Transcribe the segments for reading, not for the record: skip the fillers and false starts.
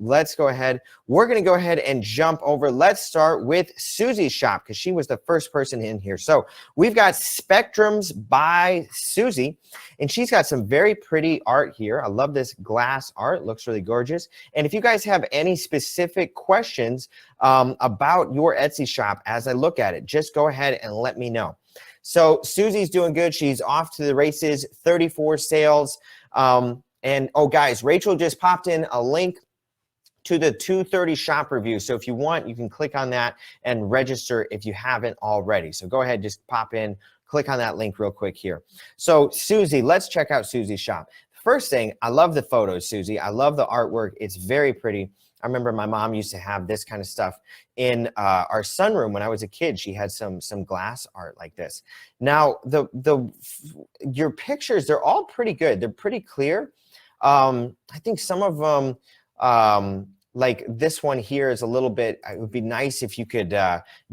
let's go ahead. We're going to go ahead and jump over. Let's start with Susie's shop because she was the first person in here. So we've got Spectrums by Susie, and she's got some very pretty art here. I love this glass art. Looks really gorgeous. And if you guys have any specific questions about your Etsy shop as I look at it, just go ahead and let me know. So Susie's doing good. She's off to the races, 34 sales. And oh, guys, Rachel just popped in a link to the 2:30 shop review. So if you want, you can click on that and register if you haven't already. So go ahead, just pop in, click on that link real quick here. So Susie, let's check out Susie's shop. First thing, I love the photos, Susie. I love the artwork. It's very pretty. I remember my mom used to have this kind of stuff in our sunroom when I was a kid. She had some glass art like this. Now, your pictures, they're all pretty good. They're pretty clear. I think some of them, like this one here is a little bit, it would be nice if you could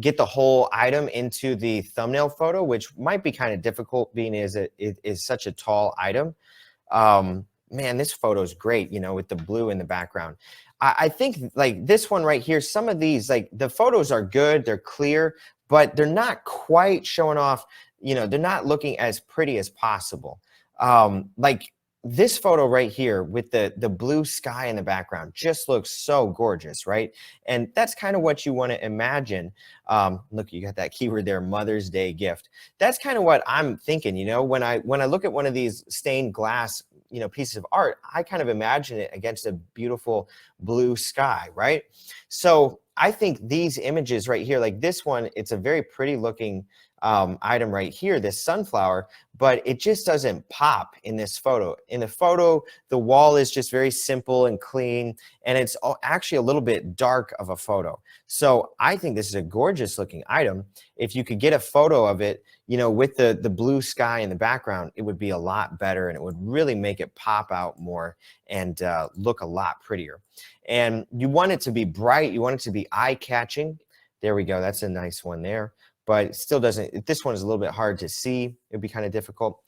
get the whole item into the thumbnail photo, which might be kind of difficult being as it is such a tall item. Man, this photo is great, you know, with the blue in the background. I think like this one right here, some of these, like the photos are good, they're clear, but they're not quite showing off, you know, they're not looking as pretty as possible. Like this photo right here with the blue sky in the background just looks so gorgeous, right? And that's kind of what you want to imagine. Look, you got that keyword there, Mother's Day gift. That's kind of what I'm thinking, you know, when I look at one of these stained glass, you know, pieces of art, I kind of imagine it against a beautiful blue sky, right? So I think these images right here, like this one, it's a very pretty looking item right here, this sunflower, but it just doesn't pop in this photo. In the photo, the wall is just very simple and clean, and it's actually a little bit dark of a photo. So I think this is a gorgeous looking item. If you could get a photo of it, you know, with the blue sky in the background, it would be a lot better, and it would really make it pop out more and look a lot prettier. And you want it to be bright, you want it to be eye-catching. There we go, that's a nice one there. But it still doesn't, this one is a little bit hard to see. It'd be kind of difficult.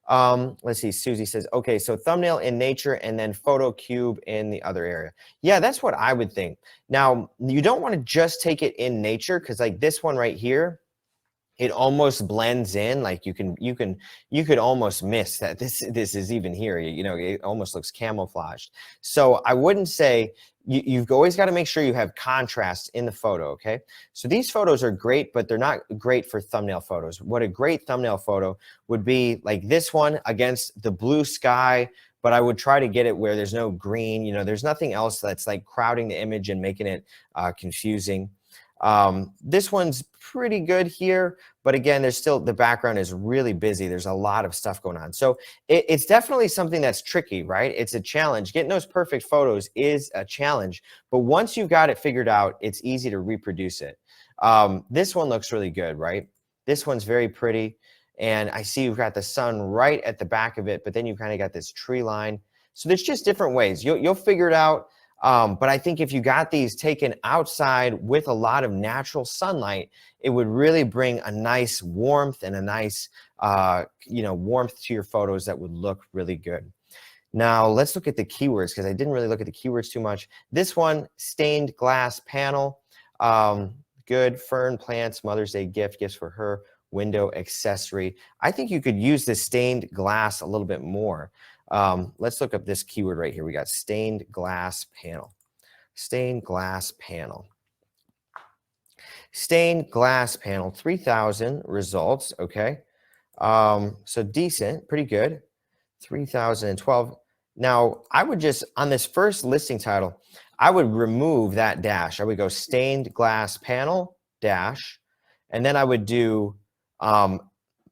Let's see, Susie says, okay, so thumbnail in nature and then photo cube in the other area. Yeah, that's what I would think. Now, you don't want to just take it in nature because like this one right here, it almost blends in. Like you could almost miss that this is even here. You know, it almost looks camouflaged. So I wouldn't say, you've always got to make sure you have contrast in the photo, okay? So these photos are great, but they're not great for thumbnail photos. What a great thumbnail photo would be like this one against the blue sky, but I would try to get it where there's no green, you know, there's nothing else that's like crowding the image and making it confusing. This one's pretty good here, but again, there's still, the background is really busy. There's a lot of stuff going on. So it's definitely something that's tricky, right? It's a challenge. Getting those perfect photos is a challenge, but once you've got it figured out, it's easy to reproduce it. This one looks really good, right? This one's very pretty. And I see you've got the sun right at the back of it, but then you've kind of got this tree line. So there's just different ways. You'll figure it out. But I think if you got these taken outside with a lot of natural sunlight, it would really bring a nice warmth and a nice, you know, warmth to your photos that would look really good. Now let's look at the keywords because I didn't really look at the keywords too much. This one, stained glass panel, good, fern, plants, Mother's Day gift, gifts for her, window accessory. I think you could use the stained glass a little bit more. Let's look up this keyword right here. We got stained glass panel. Stained glass panel. Stained glass panel, 3,000 results, okay. So decent, pretty good, 3,012. Now, I would just, on this first listing title, I would remove that dash. I would go stained glass panel, dash, and then I would do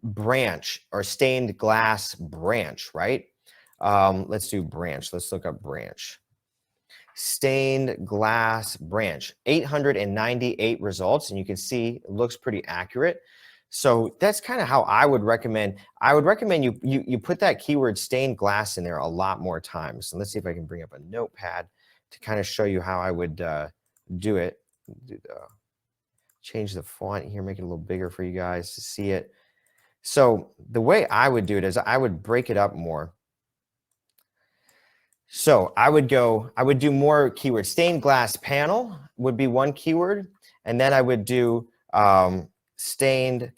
branch or stained glass branch, right? Let's do branch. Let's look up branch. Stained glass branch, 898 results, and you can see it looks pretty accurate. So that's kind of how I would recommend. I would recommend you put that keyword stained glass in there a lot more times. So let's see if I can bring up a notepad to kind of show you how I would do it. Change the font here, make it a little bigger for you guys to see it. So the way I would do it is I would break it up more. So I would do more keywords. Stained glass panel would be one keyword. And then I would do stained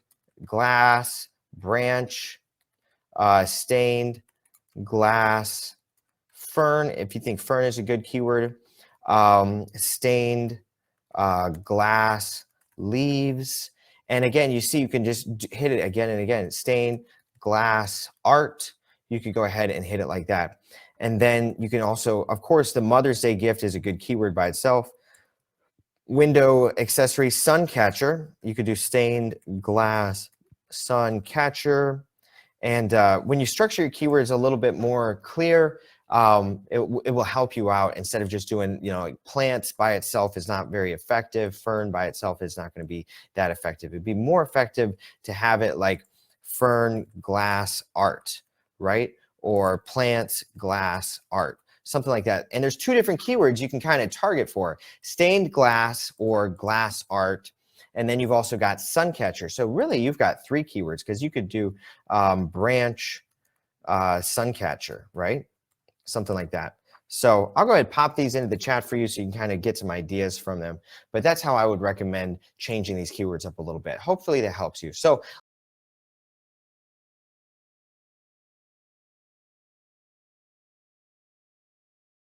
glass branch, stained glass fern, if you think fern is a good keyword, stained glass leaves. And again, you see, you can just hit it again and again. Stained glass art. You could go ahead and hit it like that. And then you can also, of course, the Mother's Day gift is a good keyword by itself. Window accessory sun catcher. You could do stained glass sun catcher. And when you structure your keywords a little bit more clear, it will help you out instead of just doing, like plants by itself is not very effective. Fern by itself is not going to be that effective. It'd be more effective to have it like fern glass art, right? Or plants glass art, something like that. And there's two different keywords you can kind of target for: stained glass or glass art. And then you've also got sun catcher. So really you've got three keywords, because you could do branch sun catcher, right? Something like that. So I'll go ahead and pop these into the chat for you so you can kind of get some ideas from them. But that's how I would recommend changing these keywords up a little bit. Hopefully that helps you. So